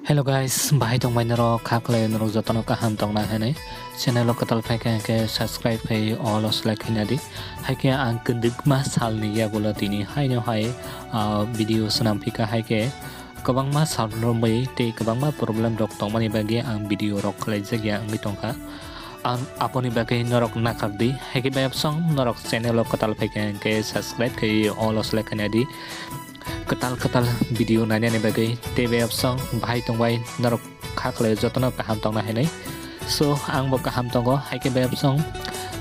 Hello guys, bahai tong mai naro khakle naro jotono kaham tong na hene channel lo katal phai ke subscribe phai all os like hinadi hai ke ang kundik ma sal ni ya gola tini hai no hai video sanam phika hai ke kabang ma sal no mai te kabang ma problem rok tong mani bagi ang video rok khlai jagya ang tong ka aponi bagi norok nakardi hai ke bayap song norok channel lo katal phai ke subscribe ke all os like hinadi ketal video nanya nih bagai TV song bahai tong bai narok khakle jotono kaham tong na henai so ang bo kaham tong go hai ke bayap song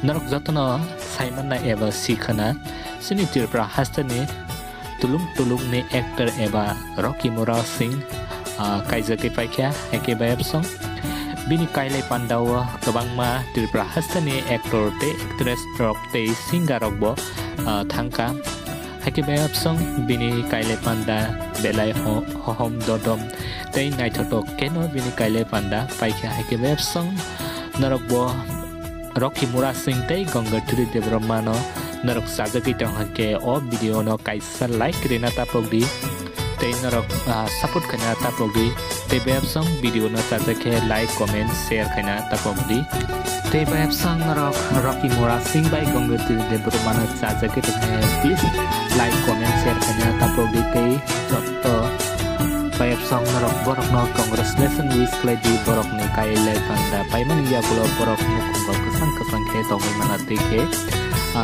narok jotono saiman na eba sikhana sini tirpra hastani tulung ni actor eba Rocky Murasing kaisa ke paikya hai ke bayap song bini kaile pandawa kabang ma tirpra hastani actor te actress rok te singer rok bo thangka hai bayap song bini kaile panda belai hom dodom tei ngai thoto keno bini kaile panda paikha hai bayap song narok bo Rocky Murasing tei gangutri Debbarma no narok sajagi tong hake o video no kaisa like rena tapogdi tei narok support khana tapogdi tei bayap song video no sajake like comment share khana tapogdi tei bayap song narok Rocky Murasing bai gangutri Debbarma no sajage tong please like comment share khana tapogdi tei joto bayap song narok borok no congratulation wish lady borok ni kaile panda paiman ya bulo borok no kunggal kesang ke tong manati ke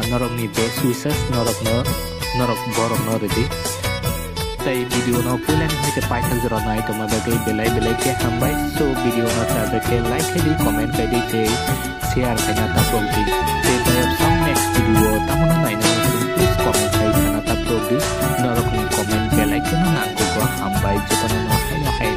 norok ni best wishes norok borok no ready tei video no pulen hite paithal jero nai to mabagai belai ke hambai so video no ta ke like di comment ke di te share khana tapogdi tei bayap song next video tamuna nai na please comment kai khana tapogdi norok ni comment belai ke na ko hambai jotono no hai